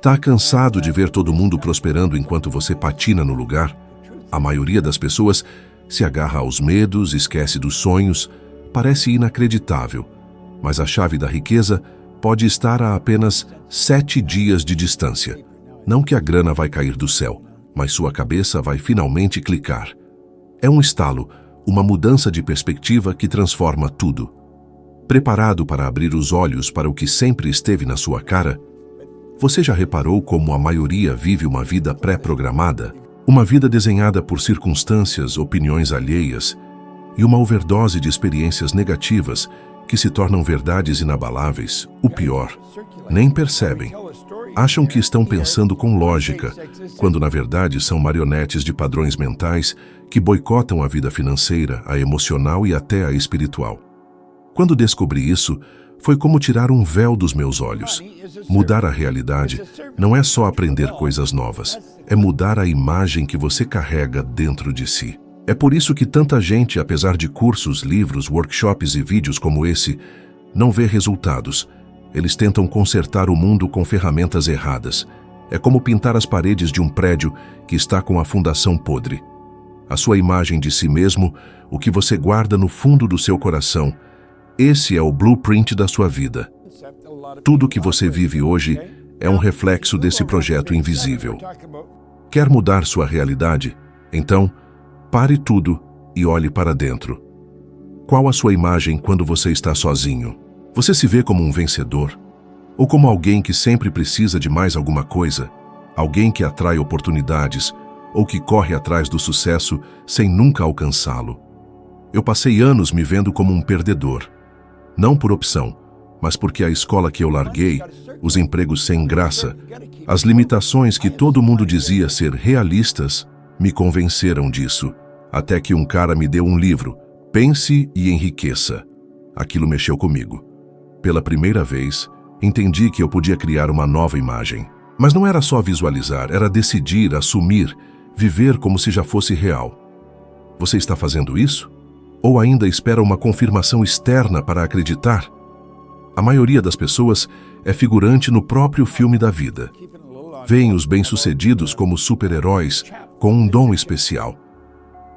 Tá cansado de ver todo mundo prosperando enquanto você patina no lugar? A maioria das pessoas se agarra aos medos, esquece dos sonhos, parece inacreditável. Mas a chave da riqueza pode estar a apenas 7 dias de distância. Não que a grana vai cair do céu, mas sua cabeça vai finalmente clicar. É um estalo, uma mudança de perspectiva que transforma tudo. Preparado para abrir os olhos para o que sempre esteve na sua cara? Você já reparou como a maioria vive uma vida pré-programada? Uma vida desenhada por circunstâncias, opiniões alheias e uma overdose de experiências negativas que se tornam verdades inabaláveis. O pior, nem percebem. Acham que estão pensando com lógica, quando na verdade são marionetes de padrões mentais que boicotam a vida financeira, a emocional e até a espiritual. Quando descobri isso, foi como tirar um véu dos meus olhos. Mudar a realidade não é só aprender coisas novas, é mudar a imagem que você carrega dentro de si. É por isso que tanta gente, apesar de cursos, livros, workshops e vídeos como esse, não vê resultados. Eles tentam consertar o mundo com ferramentas erradas. É como pintar as paredes de um prédio que está com a fundação podre. A sua imagem de si mesmo, o que você guarda no fundo do seu coração, esse é o blueprint da sua vida. Tudo que você vive hoje é um reflexo desse projeto invisível. Quer mudar sua realidade? Então, pare tudo e olhe para dentro. Qual a sua imagem quando você está sozinho? Você se vê como um vencedor? Ou como alguém que sempre precisa de mais alguma coisa? Alguém que atrai oportunidades ou que corre atrás do sucesso sem nunca alcançá-lo? Eu passei anos me vendo como um perdedor. Não por opção, mas porque a escola que eu larguei, os empregos sem graça, as limitações que todo mundo dizia ser realistas, me convenceram disso. Até que um cara me deu um livro, Pense e Enriqueça. Aquilo mexeu comigo. Pela primeira vez, entendi que eu podia criar uma nova imagem. Mas não era só visualizar, era decidir, assumir, viver como se já fosse real. Você está fazendo isso? Ou ainda espera uma confirmação externa para acreditar? A maioria das pessoas é figurante no próprio filme da vida. Veem os bem-sucedidos como super-heróis com um dom especial.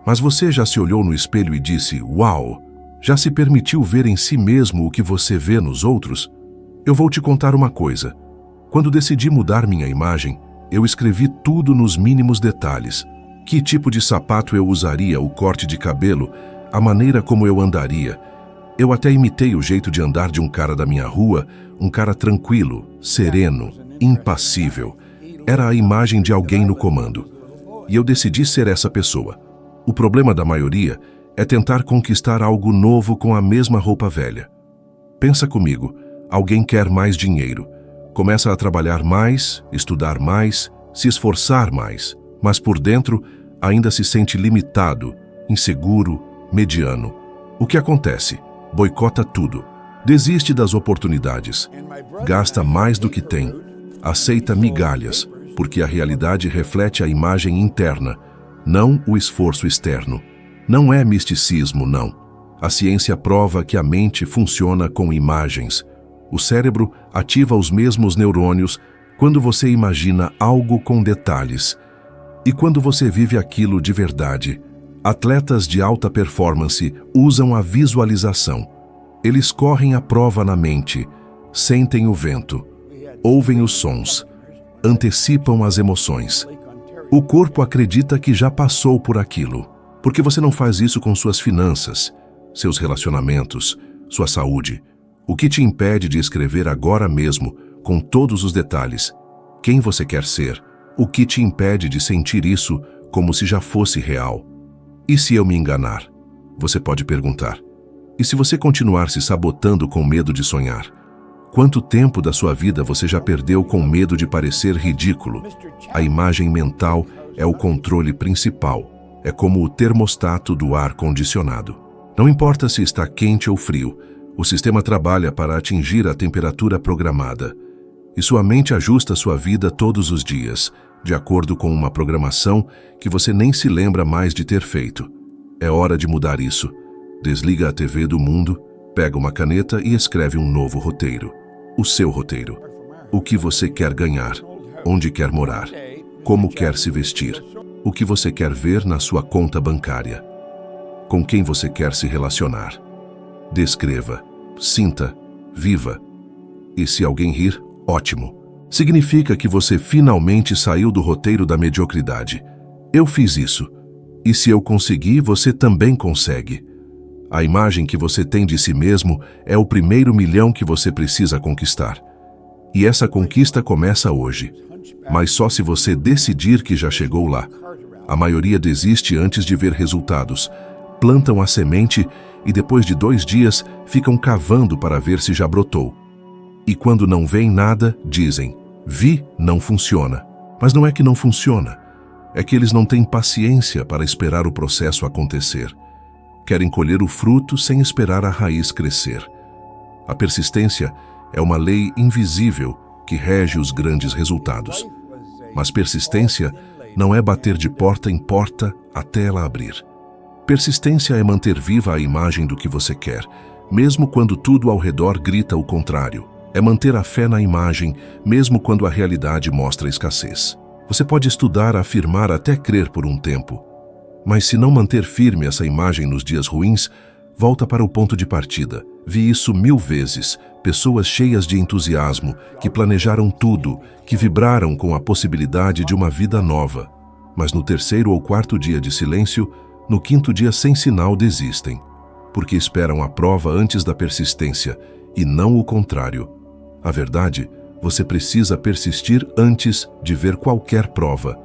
Mas você já se olhou no espelho e disse, uau, já se permitiu ver em si mesmo o que você vê nos outros? Eu vou te contar uma coisa. Quando decidi mudar minha imagem, eu escrevi tudo nos mínimos detalhes. Que tipo de sapato eu usaria, o corte de cabelo, a maneira como eu andaria. Eu até imitei o jeito de andar de um cara da minha rua, um cara tranquilo, sereno, impassível. Era a imagem de alguém no comando. E eu decidi ser essa pessoa. O problema da maioria é tentar conquistar algo novo com a mesma roupa velha. Pensa comigo, alguém quer mais dinheiro. Começa a trabalhar mais, estudar mais, se esforçar mais, mas por dentro ainda se sente limitado, inseguro, mediano. O que acontece? Boicota tudo. Desiste das oportunidades. Gasta mais do que tem. Aceita migalhas, porque a realidade reflete a imagem interna, não o esforço externo. Não é misticismo, não. A ciência prova que a mente funciona com imagens. O cérebro ativa os mesmos neurônios quando você imagina algo com detalhes. E quando você vive aquilo de verdade. Atletas de alta performance usam a visualização. Eles correm a prova na mente, sentem o vento, ouvem os sons, antecipam as emoções. O corpo acredita que já passou por aquilo. Por que você não faz isso com suas finanças, seus relacionamentos, sua saúde? O que te impede de escrever agora mesmo, com todos os detalhes, quem você quer ser? O que te impede de sentir isso como se já fosse real? E se eu me enganar? Você pode perguntar. E se você continuar se sabotando com medo de sonhar? Quanto tempo da sua vida você já perdeu com medo de parecer ridículo? A imagem mental é o controle principal. É como o termostato do ar-condicionado. Não importa se está quente ou frio, o sistema trabalha para atingir a temperatura programada. E sua mente ajusta sua vida todos os dias, de acordo com uma programação que você nem se lembra mais de ter feito. É hora de mudar isso. Desliga a TV do mundo, pega uma caneta e escreve um novo roteiro. O seu roteiro. O que você quer ganhar? onde quer morar, como quer se vestir, o que você quer ver na sua conta bancária, com quem você quer se relacionar. Descreva, sinta, viva. E se alguém rir, ótimo. Significa que você finalmente saiu do roteiro da mediocridade. Eu fiz isso. E se eu conseguir, você também consegue. A imagem que você tem de si mesmo é o primeiro milhão que você precisa conquistar. E essa conquista começa hoje. Mas só se você decidir que já chegou lá. A maioria desiste antes de ver resultados. Plantam a semente e depois de 2 dias ficam cavando para ver se já brotou. E quando não veem nada, dizem, vi, não funciona. Mas não é que não funciona. É que eles não têm paciência para esperar o processo acontecer. Querem colher o fruto sem esperar a raiz crescer. A persistência é uma lei invisível que rege os grandes resultados. Mas persistência não é bater de porta em porta até ela abrir. Persistência é manter viva a imagem do que você quer, mesmo quando tudo ao redor grita o contrário. É manter a fé na imagem, mesmo quando a realidade mostra escassez. Você pode estudar, afirmar, até crer por um tempo. Mas se não manter firme essa imagem nos dias ruins, volta para o ponto de partida. Vi isso 1000 vezes. Pessoas cheias de entusiasmo, que planejaram tudo, que vibraram com a possibilidade de uma vida nova. Mas no 3º ou 4º dia de silêncio, no 5º dia sem sinal desistem. Porque esperam a prova antes da persistência, e não o contrário. A verdade, você precisa persistir antes de ver qualquer prova.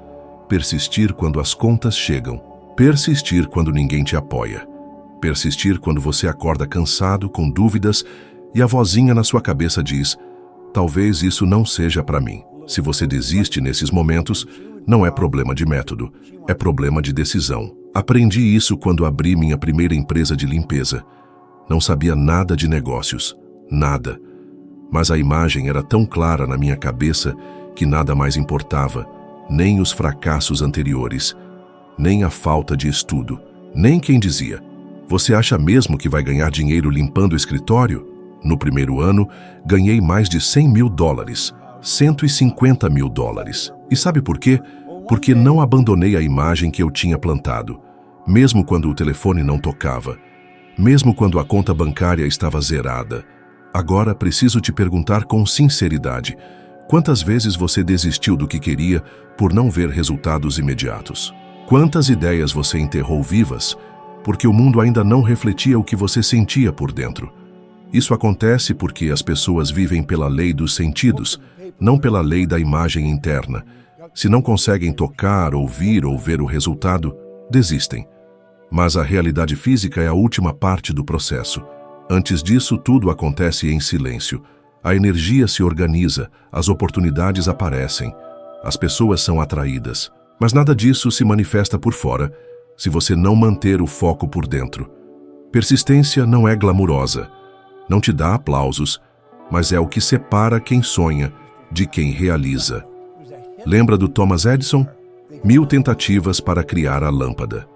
Persistir quando as contas chegam. Persistir quando ninguém te apoia. Persistir quando você acorda cansado, com dúvidas, e a vozinha na sua cabeça diz, talvez isso não seja para mim. Se você desiste nesses momentos, não é problema de método, é problema de decisão. Aprendi isso quando abri minha primeira empresa de limpeza. Não sabia nada de negócios, nada. Mas a imagem era tão clara na minha cabeça que nada mais importava, nem os fracassos anteriores, nem a falta de estudo, nem quem dizia, você acha mesmo que vai ganhar dinheiro limpando o escritório? No primeiro ano, ganhei mais de $100 mil, $150 mil. E sabe por quê? Porque não abandonei a imagem que eu tinha plantado, mesmo quando o telefone não tocava, mesmo quando a conta bancária estava zerada. Agora preciso te perguntar com sinceridade, quantas vezes você desistiu do que queria por não ver resultados imediatos? Quantas ideias você enterrou vivas porque o mundo ainda não refletia o que você sentia por dentro? Isso acontece porque as pessoas vivem pela lei dos sentidos, não pela lei da imagem interna. Se não conseguem tocar, ouvir ou ver o resultado, desistem. Mas a realidade física é a última parte do processo. Antes disso, tudo acontece em silêncio. A energia se organiza, as oportunidades aparecem, as pessoas são atraídas. Mas nada disso se manifesta por fora, se você não manter o foco por dentro. Persistência não é glamurosa, não te dá aplausos, mas é o que separa quem sonha de quem realiza. Lembra do Thomas Edison? 1000 tentativas para criar a lâmpada.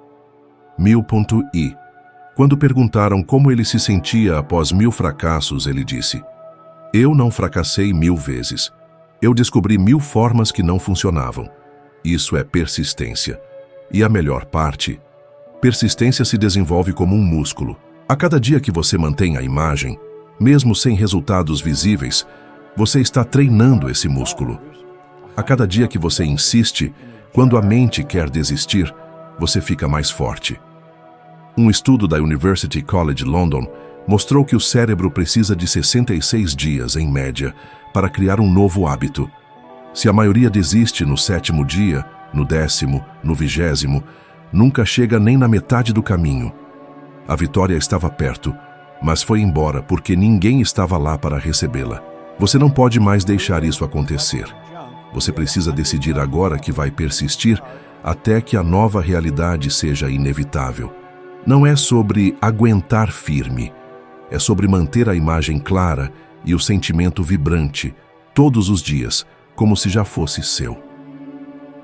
1000.i. Quando perguntaram como ele se sentia após 1000 fracassos, ele disse, eu não fracassei 1000 vezes. Eu descobri 1000 formas que não funcionavam. Isso é persistência. E a melhor parte, persistência se desenvolve como um músculo. A cada dia que você mantém a imagem, mesmo sem resultados visíveis, você está treinando esse músculo. A cada dia que você insiste, quando a mente quer desistir, você fica mais forte. Um estudo da University College London mostrou que o cérebro precisa de 66 dias, em média, para criar um novo hábito. Se a maioria desiste no 7º dia, no 10º, no 20º, nunca chega nem na metade do caminho. A vitória estava perto, mas foi embora porque ninguém estava lá para recebê-la. Você não pode mais deixar isso acontecer. Você precisa decidir agora que vai persistir até que a nova realidade seja inevitável. Não é sobre aguentar firme, é sobre manter a imagem clara e o sentimento vibrante, todos os dias, como se já fosse seu.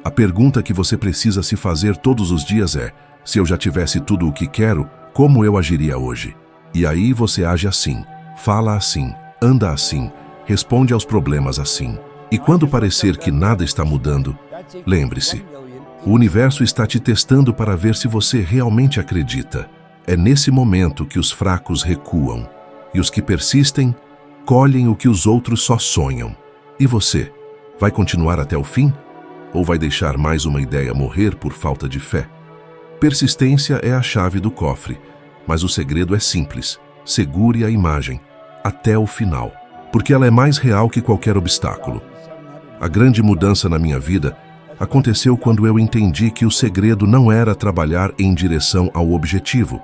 A pergunta que você precisa se fazer todos os dias é, se eu já tivesse tudo o que quero, como eu agiria hoje? E aí você age assim, fala assim, anda assim, responde aos problemas assim. E quando parecer que nada está mudando, lembre-se, o universo está te testando para ver se você realmente acredita. É nesse momento que os fracos recuam, e os que persistem colhem o que os outros só sonham. E você, vai continuar até o fim? Ou vai deixar mais uma ideia morrer por falta de fé? Persistência é a chave do cofre, mas o segredo é simples. Segure a imagem até o final, porque ela é mais real que qualquer obstáculo. A grande mudança na minha vida aconteceu quando eu entendi que o segredo não era trabalhar em direção ao objetivo,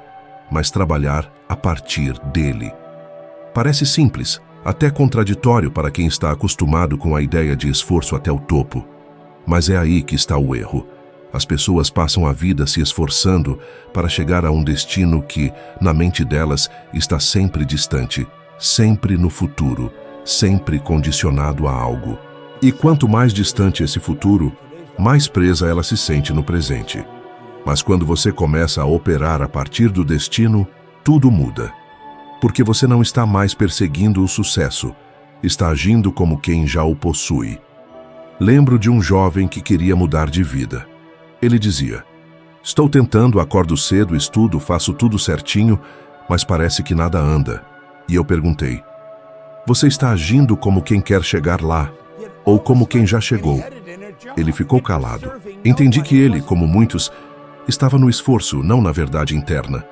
mas trabalhar a partir dele. Parece simples, até contraditório para quem está acostumado com a ideia de esforço até o topo. Mas é aí que está o erro. As pessoas passam a vida se esforçando para chegar a um destino que, na mente delas, está sempre distante, sempre no futuro, sempre condicionado a algo. E quanto mais distante esse futuro, mais presa ela se sente no presente. Mas quando você começa a operar a partir do destino, tudo muda. Porque você não está mais perseguindo o sucesso, está agindo como quem já o possui. Lembro de um jovem que queria mudar de vida. Ele dizia: estou tentando, acordo cedo, estudo, faço tudo certinho, mas parece que nada anda. E eu perguntei: você está agindo como quem quer chegar lá, ou como quem já chegou? Ele ficou calado. Entendi que ele, como muitos, estava no esforço, não na verdade interna.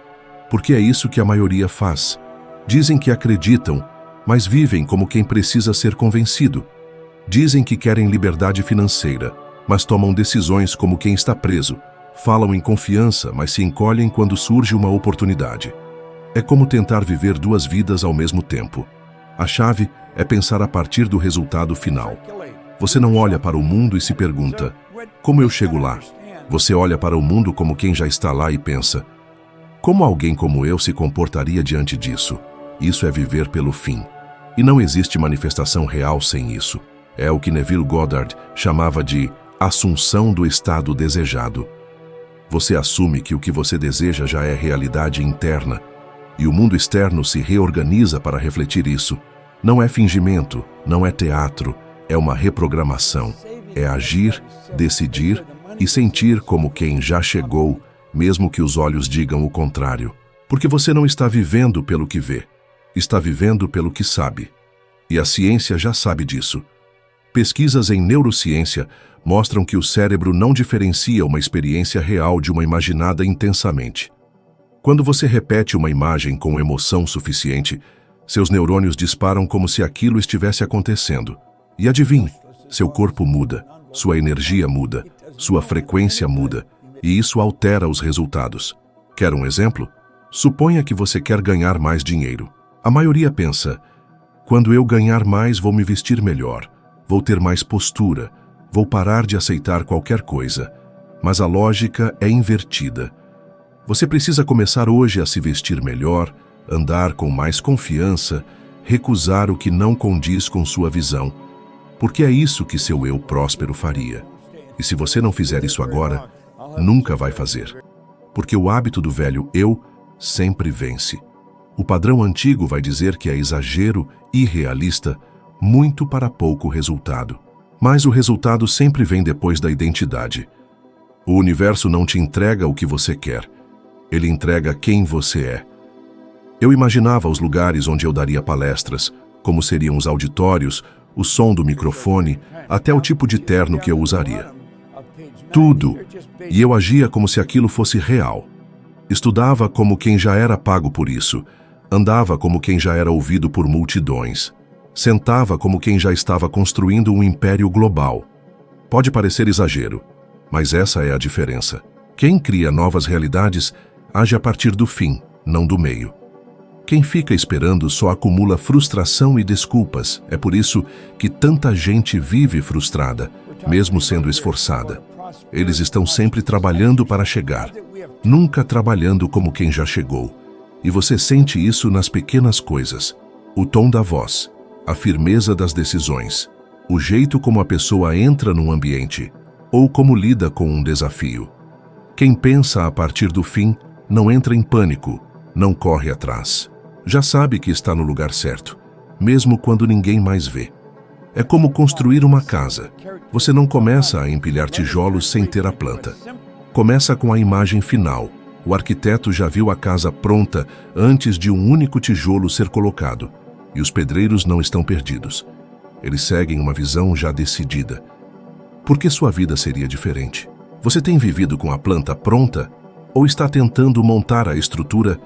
Porque é isso que a maioria faz. Dizem que acreditam, mas vivem como quem precisa ser convencido. Dizem que querem liberdade financeira, mas tomam decisões como quem está preso. Falam em confiança, mas se encolhem quando surge uma oportunidade. É como tentar viver duas vidas ao mesmo tempo. A chave é pensar a partir do resultado final. Você não olha para o mundo e se pergunta: como eu chego lá? Você olha para o mundo como quem já está lá e pensa: como alguém como eu se comportaria diante disso? Isso é viver pelo fim. E não existe manifestação real sem isso. É o que Neville Goddard chamava de assunção do estado desejado. Você assume que o que você deseja já é realidade interna, e o mundo externo se reorganiza para refletir isso. Não é fingimento, não é teatro, é uma reprogramação. É agir, decidir e sentir como quem já chegou, mesmo que os olhos digam o contrário. Porque você não está vivendo pelo que vê, está vivendo pelo que sabe. E a ciência já sabe disso. Pesquisas em neurociência mostram que o cérebro não diferencia uma experiência real de uma imaginada intensamente. Quando você repete uma imagem com emoção suficiente, seus neurônios disparam como se aquilo estivesse acontecendo. E adivinhe, seu corpo muda, sua energia muda, sua frequência muda, e isso altera os resultados. Quer um exemplo? Suponha que você quer ganhar mais dinheiro. A maioria pensa: quando eu ganhar mais, vou me vestir melhor, vou ter mais postura, vou parar de aceitar qualquer coisa. Mas a lógica é invertida. Você precisa começar hoje a se vestir melhor, andar com mais confiança, recusar o que não condiz com sua visão, porque é isso que seu eu próspero faria. E se você não fizer isso agora, nunca vai fazer. Porque o hábito do velho eu sempre vence. O padrão antigo vai dizer que é exagero, irrealista, muito para pouco resultado. Mas o resultado sempre vem depois da identidade. O universo não te entrega o que você quer. Ele entrega quem você é. Eu imaginava os lugares onde eu daria palestras, como seriam os auditórios, o som do microfone, até o tipo de terno que eu usaria. Tudo. E eu agia como se aquilo fosse real. Estudava como quem já era pago por isso. Andava como quem já era ouvido por multidões. Sentava como quem já estava construindo um império global. Pode parecer exagero, mas essa é a diferença. Quem cria novas realidades age a partir do fim, não do meio. Quem fica esperando só acumula frustração e desculpas. É por isso que tanta gente vive frustrada, mesmo sendo esforçada. Eles estão sempre trabalhando para chegar, nunca trabalhando como quem já chegou. E você sente isso nas pequenas coisas. O tom da voz, a firmeza das decisões, o jeito como a pessoa entra num ambiente, ou como lida com um desafio. Quem pensa a partir do fim não entra em pânico, não corre atrás. Já sabe que está no lugar certo, mesmo quando ninguém mais vê. É como construir uma casa. Você não começa a empilhar tijolos sem ter a planta. Começa com a imagem final. O arquiteto já viu a casa pronta antes de um único tijolo ser colocado. E os pedreiros não estão perdidos. Eles seguem uma visão já decidida. Por que sua vida seria diferente? Você tem vivido com a planta pronta ou está tentando montar a estrutura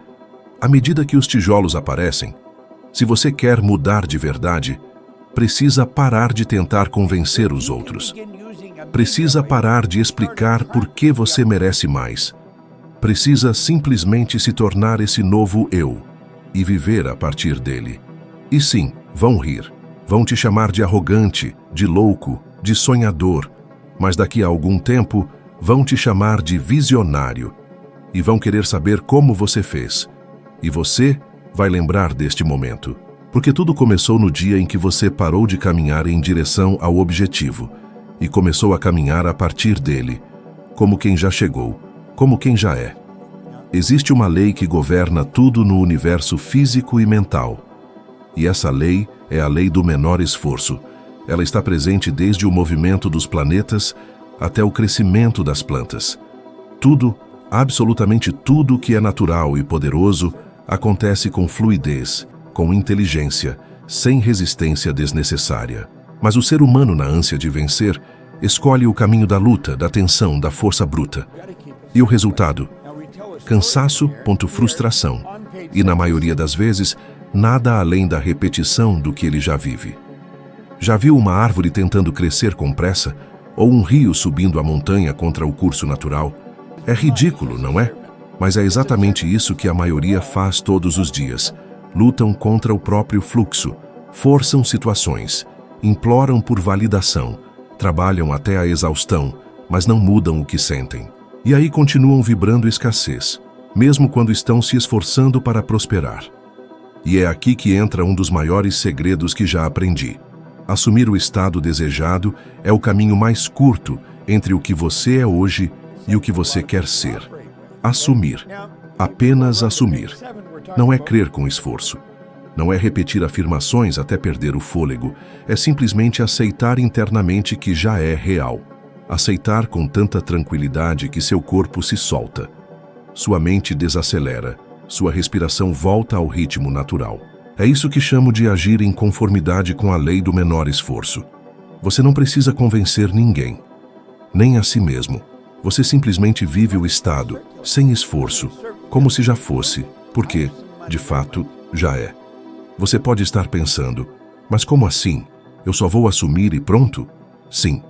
à medida que os tijolos aparecem? Se você quer mudar de verdade, precisa parar de tentar convencer os outros. Precisa parar de explicar por que você merece mais. Precisa simplesmente se tornar esse novo eu e viver a partir dele. E sim, vão rir. Vão te chamar de arrogante, de louco, de sonhador, mas daqui a algum tempo vão te chamar de visionário e vão querer saber como você fez. E você vai lembrar deste momento, porque tudo começou no dia em que você parou de caminhar em direção ao objetivo e começou a caminhar a partir dele, como quem já chegou, como quem já é. Existe uma lei que governa tudo no universo físico e mental. E essa lei é a lei do menor esforço. Ela está presente desde o movimento dos planetas até o crescimento das plantas. Tudo, absolutamente tudo que é natural e poderoso, acontece com fluidez, com inteligência, sem resistência desnecessária. Mas o ser humano, na ânsia de vencer, escolhe o caminho da luta, da tensão, da força bruta. E o resultado? Cansaço, frustração. E, na maioria das vezes, nada além da repetição do que ele já vive. Já viu uma árvore tentando crescer com pressa? Ou um rio subindo a montanha contra o curso natural? É ridículo, não é? Mas é exatamente isso que a maioria faz todos os dias. Lutam contra o próprio fluxo, forçam situações, imploram por validação, trabalham até a exaustão, mas não mudam o que sentem. E aí continuam vibrando escassez, mesmo quando estão se esforçando para prosperar. E é aqui que entra um dos maiores segredos que já aprendi. Assumir o estado desejado é o caminho mais curto entre o que você é hoje e o que você quer ser. Assumir. Apenas assumir. Não é crer com esforço. Não é repetir afirmações até perder o fôlego. É simplesmente aceitar internamente que já é real. Aceitar com tanta tranquilidade que seu corpo se solta. Sua mente desacelera. Sua respiração volta ao ritmo natural. É isso que chamo de agir em conformidade com a lei do menor esforço. Você não precisa convencer ninguém, nem a si mesmo. Você simplesmente vive o estado, sem esforço, como se já fosse, porque, de fato, já é. Você pode estar pensando, mas como assim? Eu só vou assumir e pronto? Sim,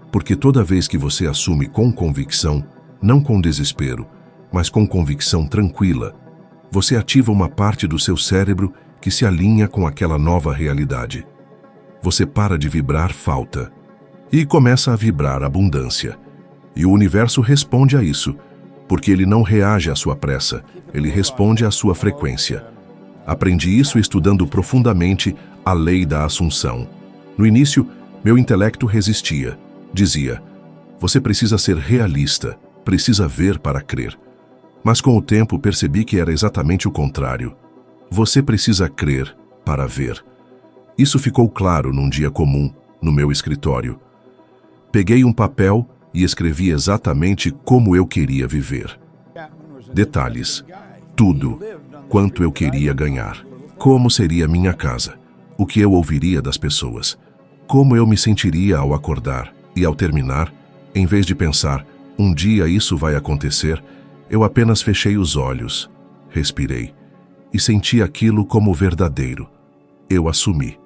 porque toda vez que você assume com convicção, não com desespero, mas com convicção tranquila, você ativa uma parte do seu cérebro que se alinha com aquela nova realidade. Você para de vibrar falta e começa a vibrar abundância. E o universo responde a isso, porque ele não reage à sua pressa, ele responde à sua frequência. Aprendi isso estudando profundamente a lei da Assunção. No início, meu intelecto resistia. Dizia, você precisa ser realista, precisa ver para crer. Mas com o tempo percebi que era exatamente o contrário. Você precisa crer para ver. Isso ficou claro num dia comum, no meu escritório. Peguei um papel e escrevi exatamente como eu queria viver. Detalhes. Tudo. Quanto eu queria ganhar. Como seria minha casa. O que eu ouviria das pessoas. Como eu me sentiria ao acordar. E ao terminar, em vez de pensar, um dia isso vai acontecer, eu apenas fechei os olhos, respirei e senti aquilo como verdadeiro. Eu assumi.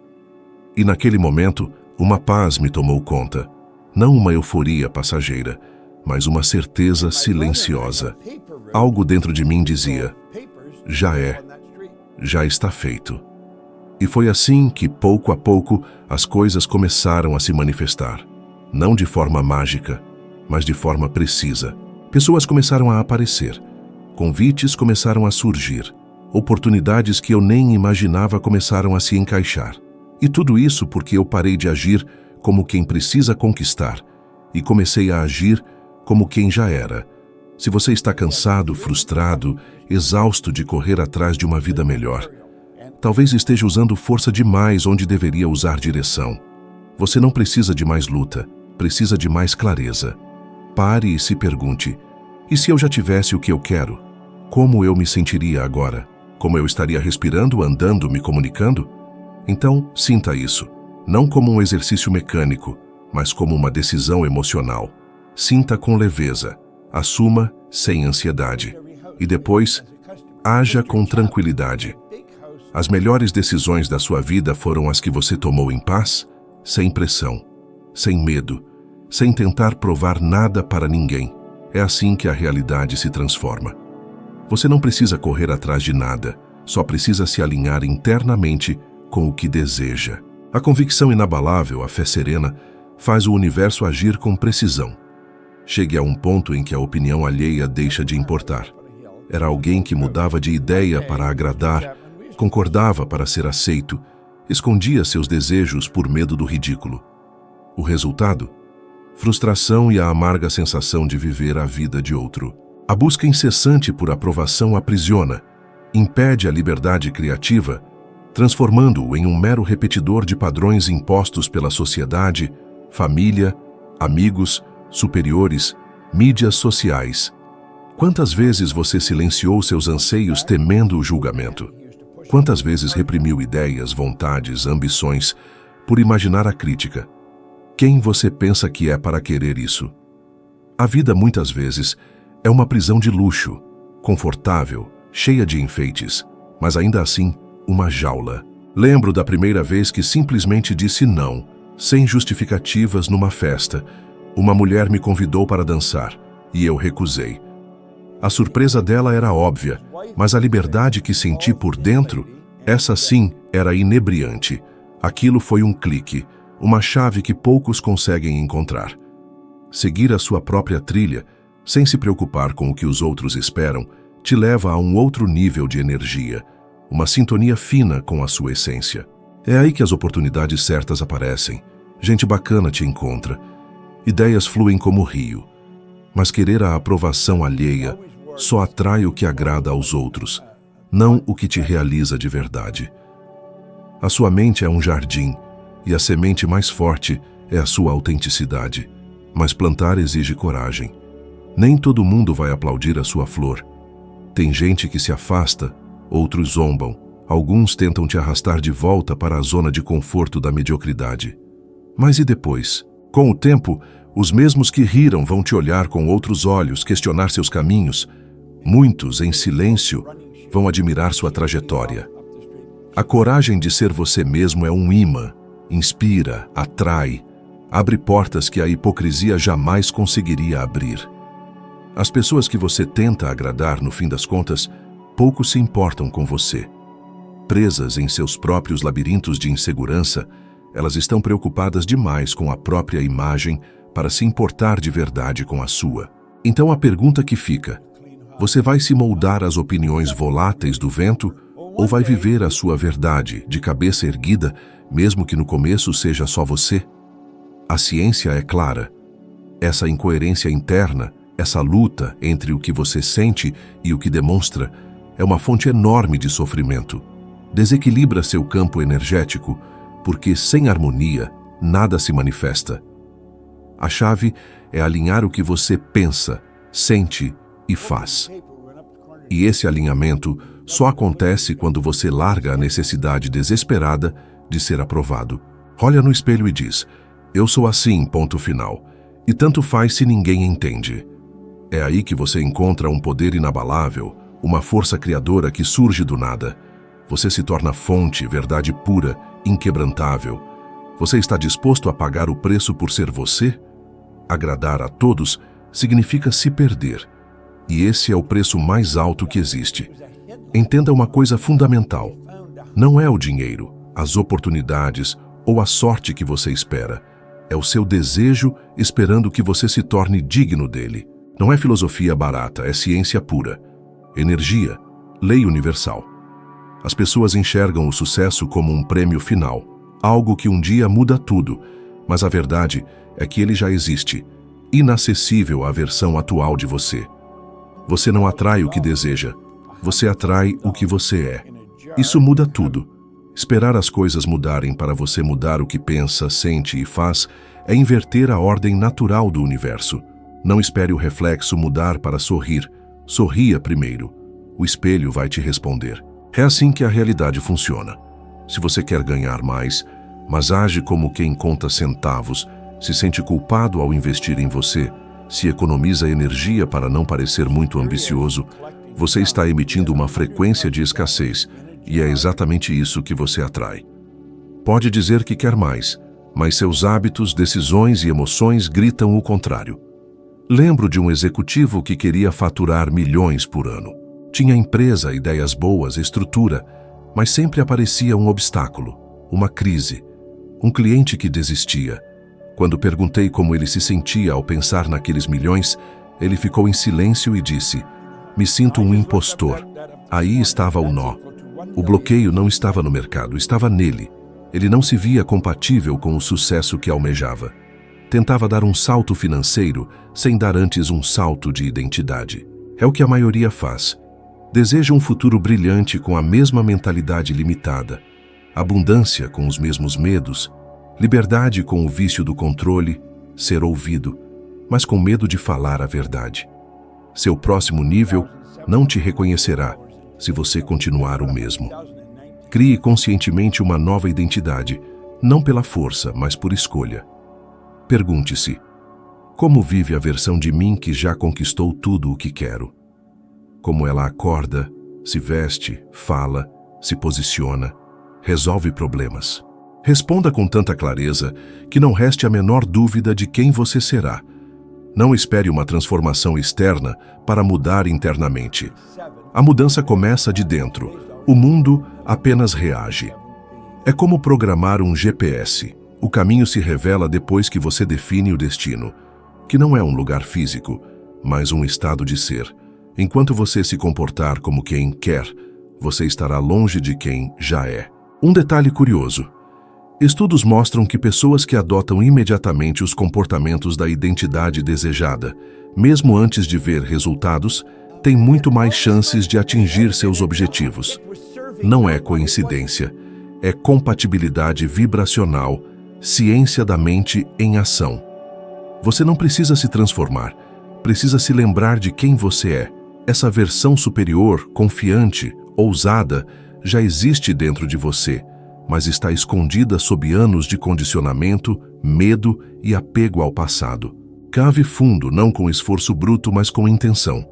E naquele momento, uma paz me tomou conta. Não uma euforia passageira, mas uma certeza silenciosa. Algo dentro de mim dizia, já é, já está feito. E foi assim que, pouco a pouco, as coisas começaram a se manifestar. Não de forma mágica, mas de forma precisa. Pessoas começaram a aparecer. Convites começaram a surgir. Oportunidades que eu nem imaginava começaram a se encaixar. E tudo isso porque eu parei de agir como quem precisa conquistar e comecei a agir como quem já era. Se você está cansado, frustrado, exausto de correr atrás de uma vida melhor, talvez esteja usando força demais onde deveria usar direção. Você não precisa de mais luta, precisa de mais clareza. Pare e se pergunte: e se eu já tivesse o que eu quero? Como eu me sentiria agora? Como eu estaria respirando, andando, me comunicando? Então, sinta isso, não como um exercício mecânico, mas como uma decisão emocional. Sinta com leveza, assuma sem ansiedade. E depois, haja com tranquilidade. As melhores decisões da sua vida foram as que você tomou em paz, sem pressão, sem medo, sem tentar provar nada para ninguém. É assim que a realidade se transforma. Você não precisa correr atrás de nada, só precisa se alinhar internamente com o que deseja. A convicção inabalável, a fé serena, faz o universo agir com precisão. Chegue a um ponto em que a opinião alheia deixa de importar. Era alguém que mudava de ideia para agradar, concordava para ser aceito, escondia seus desejos por medo do ridículo. O resultado? Frustração e a amarga sensação de viver a vida de outro. A busca incessante por aprovação aprisiona, impede a liberdade criativa, transformando-o em um mero repetidor de padrões impostos pela sociedade, família, amigos, superiores, mídias sociais. Quantas vezes você silenciou seus anseios temendo o julgamento? Quantas vezes reprimiu ideias, vontades, ambições, por imaginar a crítica? Quem você pensa que é para querer isso? A vida, muitas vezes, é uma prisão de luxo, confortável, cheia de enfeites, mas ainda assim, uma jaula. Lembro da primeira vez que simplesmente disse não, sem justificativas numa festa. Uma mulher me convidou para dançar, e eu recusei. A surpresa dela era óbvia, mas a liberdade que senti por dentro, essa sim, era inebriante. Aquilo foi um clique, uma chave que poucos conseguem encontrar. Seguir a sua própria trilha, sem se preocupar com o que os outros esperam, te leva a um outro nível de energia, uma sintonia fina com a sua essência. É aí que as oportunidades certas aparecem, gente bacana te encontra, ideias fluem como rio, mas querer a aprovação alheia só atrai o que agrada aos outros, não o que te realiza de verdade. A sua mente é um jardim, e a semente mais forte é a sua autenticidade, mas plantar exige coragem. Nem todo mundo vai aplaudir a sua flor. Tem gente que se afasta, outros zombam, alguns tentam te arrastar de volta para a zona de conforto da mediocridade. Mas e depois? Com o tempo, os mesmos que riram vão te olhar com outros olhos, questionar seus caminhos. Muitos, em silêncio, vão admirar sua trajetória. A coragem de ser você mesmo é um imã, inspira, atrai, abre portas que a hipocrisia jamais conseguiria abrir. As pessoas que você tenta agradar, no fim das contas, pouco se importam com você. Presas em seus próprios labirintos de insegurança, elas estão preocupadas demais com a própria imagem para se importar de verdade com a sua. Então a pergunta que fica: você vai se moldar às opiniões voláteis do vento ou vai viver a sua verdade de cabeça erguida, mesmo que no começo seja só você? A ciência é clara. Essa incoerência interna, essa luta entre o que você sente e o que demonstra, é uma fonte enorme de sofrimento. Desequilibra seu campo energético, porque sem harmonia, nada se manifesta. A chave é alinhar o que você pensa, sente e faz. E esse alinhamento só acontece quando você larga a necessidade desesperada de ser aprovado. Olha no espelho e diz: eu sou assim, ponto final. E tanto faz se ninguém entende. É aí que você encontra um poder inabalável, uma força criadora que surge do nada. Você se torna fonte, verdade pura, inquebrantável. Você está disposto a pagar o preço por ser você? Agradar a todos significa se perder. E esse é o preço mais alto que existe. Entenda uma coisa fundamental. Não é o dinheiro, as oportunidades ou a sorte que você espera. É o seu desejo esperando que você se torne digno dele. Não é filosofia barata, é ciência pura. Energia, lei universal. As pessoas enxergam o sucesso como um prêmio final, algo que um dia muda tudo, mas a verdade é que ele já existe, inacessível à versão atual de você. Você não atrai o que deseja, você atrai o que você é. Isso muda tudo. Esperar as coisas mudarem para você mudar o que pensa, sente e faz é inverter a ordem natural do universo. Não espere o reflexo mudar para sorrir. Sorria primeiro. O espelho vai te responder. É assim que a realidade funciona. Se você quer ganhar mais, mas age como quem conta centavos, se sente culpado ao investir em você, se economiza energia para não parecer muito ambicioso, você está emitindo uma frequência de escassez, e é exatamente isso que você atrai. Pode dizer que quer mais, mas seus hábitos, decisões e emoções gritam o contrário. Lembro de um executivo que queria faturar milhões por ano. Tinha empresa, ideias boas, estrutura, mas sempre aparecia um obstáculo, uma crise, um cliente que desistia. Quando perguntei como ele se sentia ao pensar naqueles milhões, ele ficou em silêncio e disse: "Me sinto um impostor." Aí estava o nó. O bloqueio não estava no mercado, estava nele. Ele não se via compatível com o sucesso que almejava. Tentava dar um salto financeiro sem dar antes um salto de identidade. É o que a maioria faz. Deseja um futuro brilhante com a mesma mentalidade limitada, abundância com os mesmos medos, liberdade com o vício do controle, ser ouvido, mas com medo de falar a verdade. Seu próximo nível não te reconhecerá se você continuar o mesmo. Crie conscientemente uma nova identidade, não pela força, mas por escolha. Pergunte-se: como vive a versão de mim que já conquistou tudo o que quero? Como ela acorda, se veste, fala, se posiciona, resolve problemas? Responda com tanta clareza que não reste a menor dúvida de quem você será. Não espere uma transformação externa para mudar internamente. A mudança começa de dentro. O mundo apenas reage. É como programar um GPS. O caminho se revela depois que você define o destino, que não é um lugar físico, mas um estado de ser. Enquanto você se comportar como quem quer, você estará longe de quem já é. Um detalhe curioso. Estudos mostram que pessoas que adotam imediatamente os comportamentos da identidade desejada, mesmo antes de ver resultados, têm muito mais chances de atingir seus objetivos. Não é coincidência, é compatibilidade vibracional, ciência da mente em ação. Você não precisa se transformar, precisa se lembrar de quem você é. Essa versão superior, confiante, ousada, já existe dentro de você, mas está escondida sob anos de condicionamento, medo e apego ao passado. Cave fundo, não com esforço bruto, mas com intenção.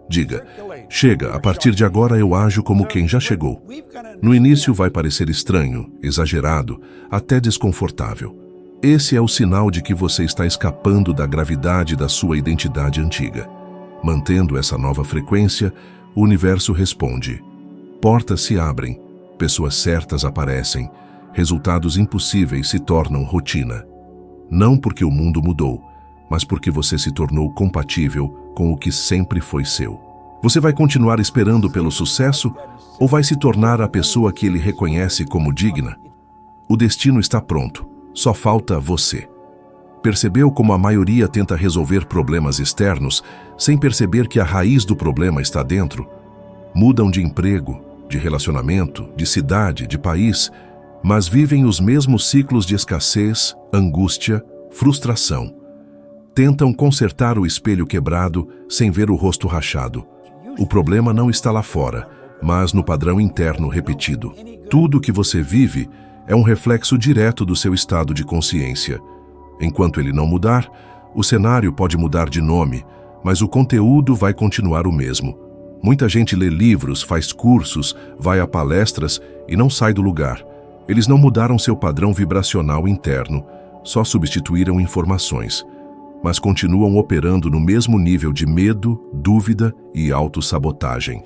Diga: chega, a partir de agora eu ajo como quem já chegou. No início vai parecer estranho, exagerado, até desconfortável. Esse é o sinal de que você está escapando da gravidade da sua identidade antiga. Mantendo essa nova frequência, o universo responde. Portas se abrem, pessoas certas aparecem, resultados impossíveis se tornam rotina. Não porque o mundo mudou, mas porque você se tornou compatível com o que sempre foi seu. Você vai continuar esperando pelo sucesso ou vai se tornar a pessoa que ele reconhece como digna? O destino está pronto, só falta você. Percebeu como a maioria tenta resolver problemas externos sem perceber que a raiz do problema está dentro? Mudam de emprego, de relacionamento, de cidade, de país, mas vivem os mesmos ciclos de escassez, angústia, frustração. Tentam consertar o espelho quebrado sem ver o rosto rachado. O problema não está lá fora, mas no padrão interno repetido. Tudo que você vive é um reflexo direto do seu estado de consciência. Enquanto ele não mudar, o cenário pode mudar de nome, mas o conteúdo vai continuar o mesmo. Muita gente lê livros, faz cursos, vai a palestras e não sai do lugar. Eles não mudaram seu padrão vibracional interno, só substituíram informações, mas continuam operando no mesmo nível de medo, dúvida e autossabotagem.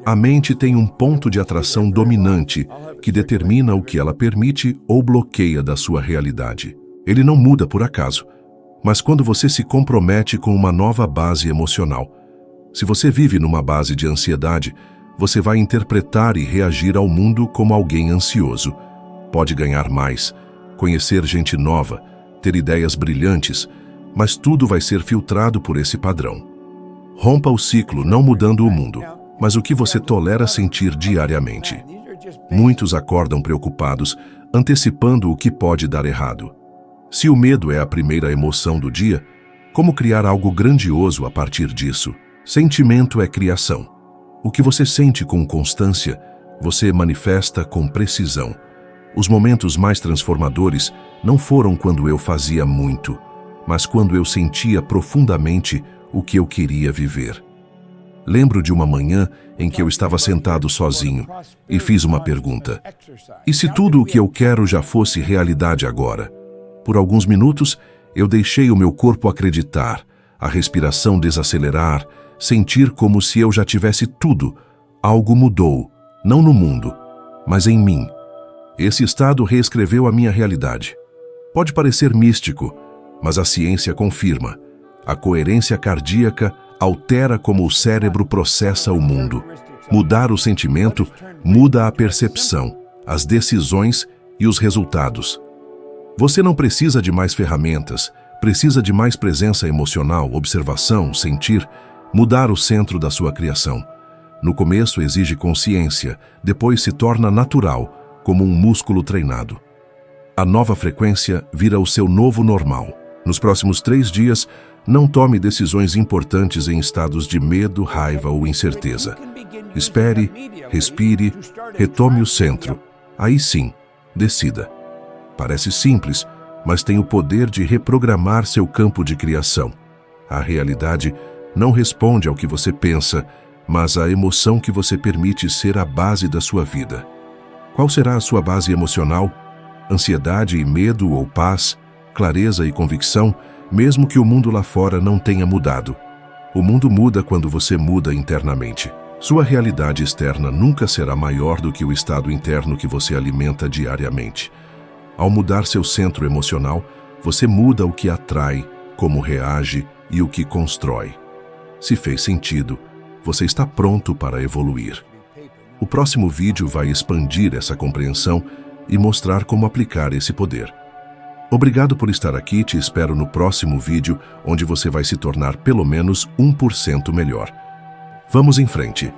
A mente tem um ponto de atração dominante que determina o que ela permite ou bloqueia da sua realidade. Ele não muda por acaso, mas quando você se compromete com uma nova base emocional. Se você vive numa base de ansiedade, você vai interpretar e reagir ao mundo como alguém ansioso. Pode ganhar mais, conhecer gente nova, ter ideias brilhantes, mas tudo vai ser filtrado por esse padrão. Rompa o ciclo não mudando o mundo, mas o que você tolera sentir diariamente. Muitos acordam preocupados, antecipando o que pode dar errado. Se o medo é a primeira emoção do dia, como criar algo grandioso a partir disso? Sentimento é criação. O que você sente com constância, você manifesta com precisão. Os momentos mais transformadores não foram quando eu fazia muito, mas quando eu sentia profundamente o que eu queria viver. Lembro de uma manhã em que eu estava sentado sozinho e fiz uma pergunta. E se tudo o que eu quero já fosse realidade agora? Por alguns minutos, eu deixei o meu corpo acreditar, a respiração desacelerar, sentir como se eu já tivesse tudo. Algo mudou, não no mundo, mas em mim. Esse estado reescreveu a minha realidade. Pode parecer místico, mas a ciência confirma. A coerência cardíaca altera como o cérebro processa o mundo. Mudar o sentimento muda a percepção, as decisões e os resultados. Você não precisa de mais ferramentas, precisa de mais presença emocional, observação, sentir, mudar o centro da sua criação. No começo exige consciência, depois se torna natural, como um músculo treinado. A nova frequência vira o seu novo normal. Nos próximos 3 dias, não tome decisões importantes em estados de medo, raiva ou incerteza. Espere, respire, retome o centro. Aí sim, decida. Parece simples, mas tem o poder de reprogramar seu campo de criação. A realidade não responde ao que você pensa, mas à emoção que você permite ser a base da sua vida. Qual será a sua base emocional? Ansiedade e medo ou paz? Clareza e convicção, mesmo que o mundo lá fora não tenha mudado. O mundo muda quando você muda internamente. Sua realidade externa nunca será maior do que o estado interno que você alimenta diariamente. Ao mudar seu centro emocional, você muda o que atrai, como reage e o que constrói. Se fez sentido, você está pronto para evoluir. O próximo vídeo vai expandir essa compreensão e mostrar como aplicar esse poder. Obrigado por estar aqui, te espero no próximo vídeo, onde você vai se tornar pelo menos 1% melhor. Vamos em frente!